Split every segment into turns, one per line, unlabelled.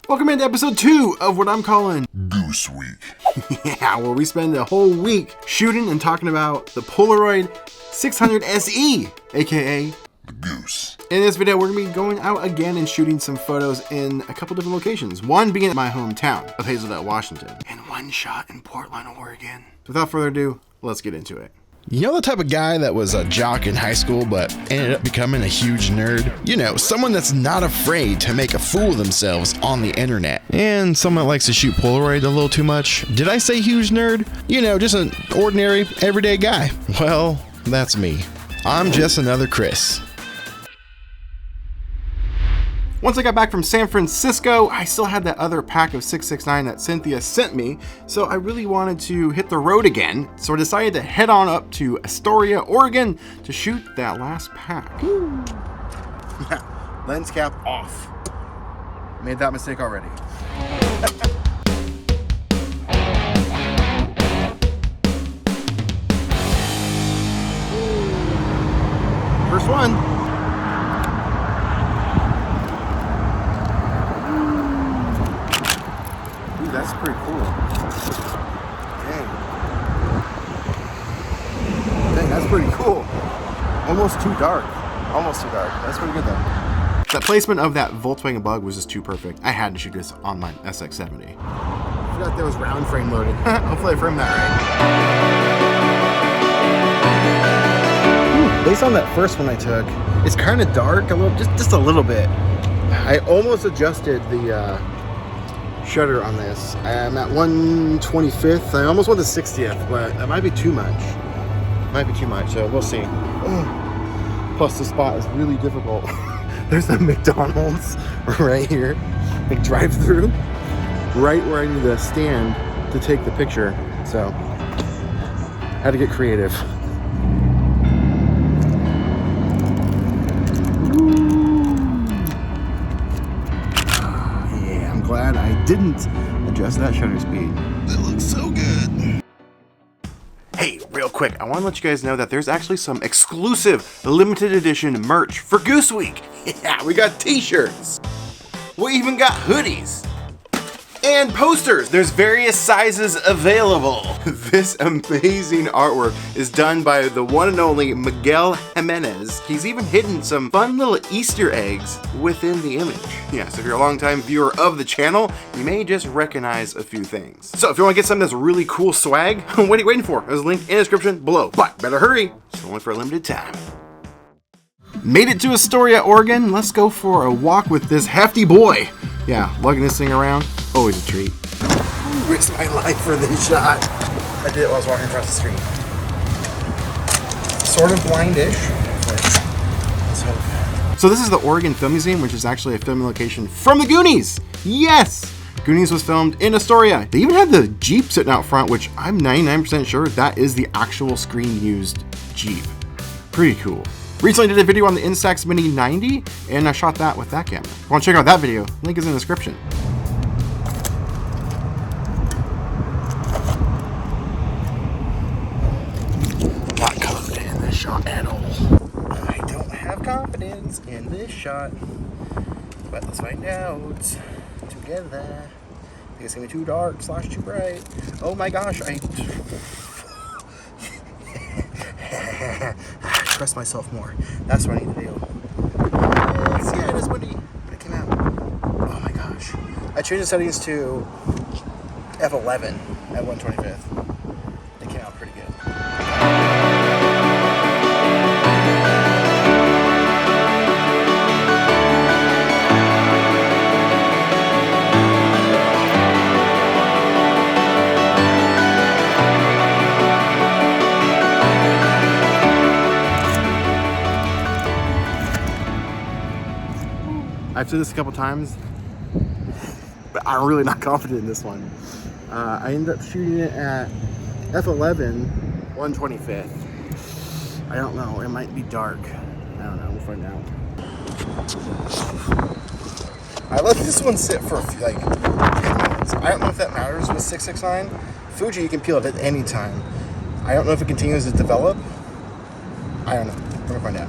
Welcome into episode 2 of what I'm calling
Goose Week.
Yeah, where we spend the whole week shooting and talking about the Polaroid 600 SE, aka
the Goose.
In this video, we're going to be going out again and shooting some photos in a couple different locations. One being my hometown of Hazelville, Washington, and one shot in Portland, Oregon. Without further ado, let's get into it.
You know the type of guy that was a jock in high school but ended up becoming a huge nerd? You know, someone that's not afraid to make a fool of themselves on the internet. And someone that likes to shoot Polaroid a little too much. Did I say huge nerd? You know, just an ordinary, everyday guy. Well, that's me. I'm just another Chris.
Once I got back from San Francisco, I still had that other pack of 669 that Cynthia sent me, so I really wanted to hit the road again, so I decided to head on up to Astoria, Oregon to shoot that last pack. Lens cap off. Made that mistake already. First one. That's pretty cool. Dang, that's pretty cool. Almost too dark. Almost too dark. That's pretty good though. The placement of that Volkswagen Bug was just too perfect. I had to shoot this on my SX70. I forgot there was round frame loaded. Hopefully I framed that right. Based on that first one I took, it's kind of dark, a little, just a little bit. I almost adjusted the shutter on this. I'm at 1/25th. I almost want the 60th, but that might be too much. So we'll see. Plus the spot is really difficult. There's a McDonald's right here, like drive-through, right where I need to stand to take the picture. So had to get creative. Glad I didn't adjust that shutter speed.
That looks so good.
Hey, real quick, I want to let you guys know that there's actually some exclusive limited edition merch for Goose Week. Yeah, we got t-shirts. We even got hoodies. And posters. There's various sizes available. This amazing artwork is done by the one and only Miguel Jimenez. He's even hidden some fun little Easter eggs within the image. Yeah, so if you're a longtime viewer of the channel, you may just recognize a few things. So if you want to get some of this really cool swag, what are you waiting for? There's a link in the description below. But better hurry, it's only for a limited time. Made it to Astoria, Oregon. Let's go for a walk with this hefty boy. Yeah, lugging this thing around, always a treat. Risked my life for this shot. I did it while I was walking across the street. Sort of blindish. So this is the Oregon Film Museum, which is actually a filming location from the Goonies. Yes! Goonies was filmed in Astoria. They even had the Jeep sitting out front, which I'm 99% sure that is the actual screen used Jeep. Pretty cool. Recently did a video on the Instax Mini 90, and I shot that with that camera. If you want to check out that video, link is in the description. I'm not confident in this shot at all. I don't have confidence in this shot, but let's find out together. I think it's gonna be too dark / too bright. Oh my gosh, I trust myself more. That's what I need to do. Yes, yeah, it is windy, but it came out. Oh my gosh. I changed the settings to F11 at 1/25th. It came out pretty good. I've said this a couple times, but I'm really not confident in this one. I ended up shooting it at F11, 1/25th. I don't know, it might be dark. I don't know, we'll find out. I let this one sit for like 10 minutes. I don't know if that matters with 669. Fuji, you can peel it at any time. I don't know if it continues to develop. I don't know, we're gonna find out.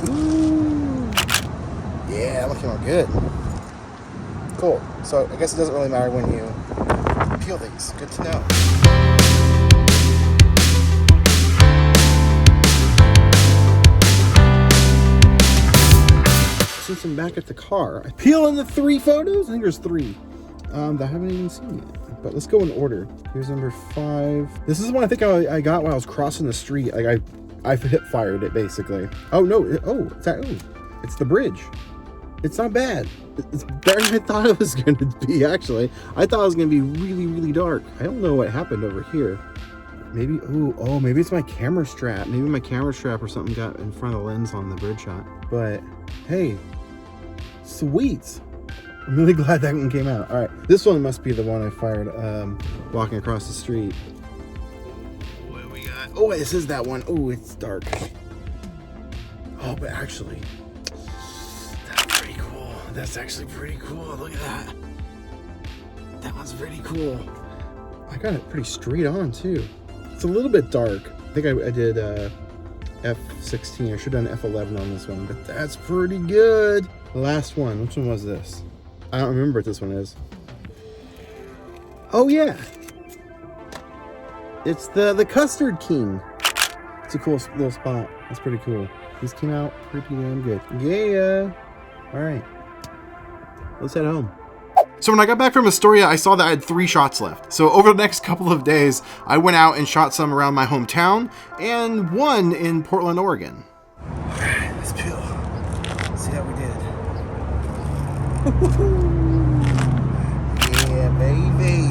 Ooh.
Yeah, looking all good. Cool. So I guess it doesn't really matter when you peel these. Good to know. Since I'm back at the car, I peel in the 3 photos. I think there's 3 that I haven't even seen yet. But let's go in order. Here's number 5. This is one I think I got while I was crossing the street. Like I hip fired it basically. Oh no! It's the bridge. It's not bad. It's better than I thought it was going to be. Actually, I thought it was going to be really, really dark. I don't know what happened over here. Maybe maybe it's my camera strap. Maybe my camera strap or something got in front of the lens on the bridge shot. But hey, sweet. I'm really glad that one came out. All right, this one must be the one I fired walking across the street. What do we got? Oh, this is that one. Oh, it's dark. Oh, but actually, that's pretty cool. That's actually pretty cool. Look at that. That one's pretty cool. I got it pretty straight on too. It's a little bit dark. I think I did F16. I should have done F11 on this one, but that's pretty good. The last one. Which one was this? I don't remember what this one is. Oh yeah, it's the Custard King. It's a cool little spot. That's pretty cool. These came out pretty damn good. Yeah. All right, let's head home. So when I got back from Astoria, I saw that I had 3 shots left. So over the next couple of days, I went out and shot some around my hometown and 1 in Portland, Oregon. All right, let's peel. Let's see how we did. Yeah, baby.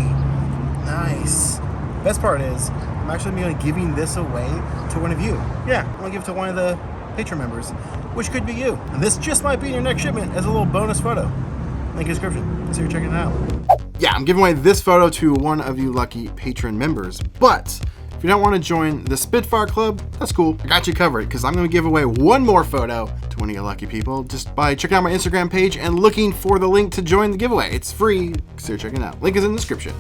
Nice. Best part is, I'm actually going to be giving this away to one of you. Yeah, I'm going to give it to one of the Patreon members, which could be you. And this just might be in your next shipment as a little bonus photo. Link in the description. So you're checking it out. Yeah, I'm giving away this photo to one of you lucky Patreon members. But if you don't want to join the Spitfire Club, that's cool. I got you covered because I'm going to give away 1 more photo to one of you lucky people just by checking out my Instagram page and looking for the link to join the giveaway. It's free, so you're checking it out. Link is in the description.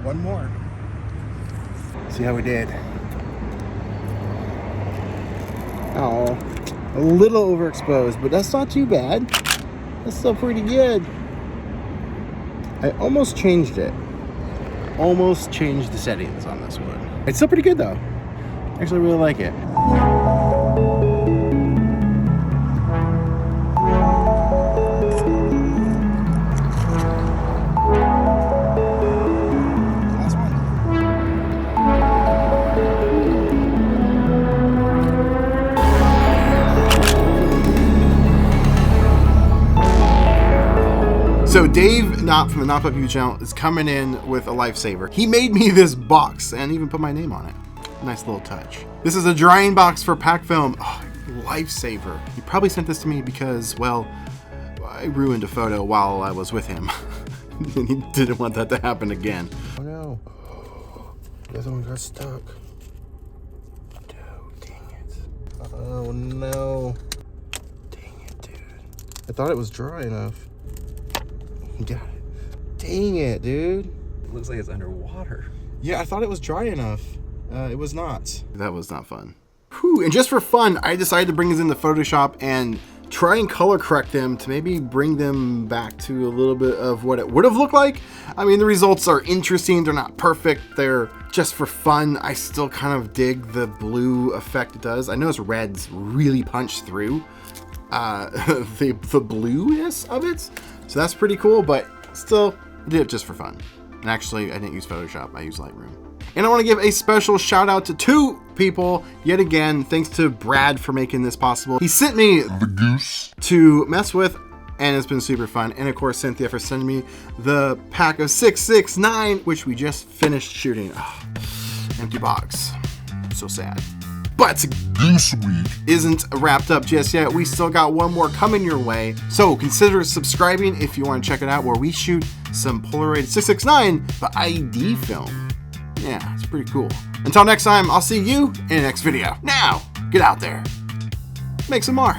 One more. See how we did. Oh, a little overexposed, but that's not too bad. That's still pretty good. I almost changed it. Almost changed the settings on this one. It's still pretty good though. Actually, I really like it. So Dave Knott from the Knott YouTube channel is coming in with a Lifesaver. He made me this box and even put my name on it. Nice little touch. This is a drying box for Packfilm. Oh, Lifesaver. He probably sent this to me because, well, I ruined a photo while I was with him. And he didn't want that to happen again. Oh no. The other one got stuck. Oh, dang it. Oh no. Dang it, dude. I thought it was dry enough. Got it. Dang it, dude.
It looks like it's underwater.
Yeah, I thought it was dry enough. It was not.
That was not fun. Whew, and just for fun, I decided to bring these into Photoshop and try and color correct them to maybe bring them back to a little bit of what it would have looked like. I mean, the results are interesting. They're not perfect. They're just for fun. I still kind of dig the blue effect it does. I notice reds really punch through the blueness of it. So that's pretty cool, but still I did it just for fun. And actually, I didn't use Photoshop. I used Lightroom. And I want to give a special shout out to 2 people yet again. Thanks to Brad for making this possible. He sent me
The Goose
to mess with, and it's been super fun. And of course, Cynthia for sending me the pack of 669, which we just finished shooting. Oh, empty box. So sad. But
Goose Week
isn't wrapped up just yet. We still got 1 more coming your way. So consider subscribing if you want to check it out, where we shoot some Polaroid 669 but ID film. Yeah, it's pretty cool. Until next time, I'll see you in the next video. Now, get out there. Make some more.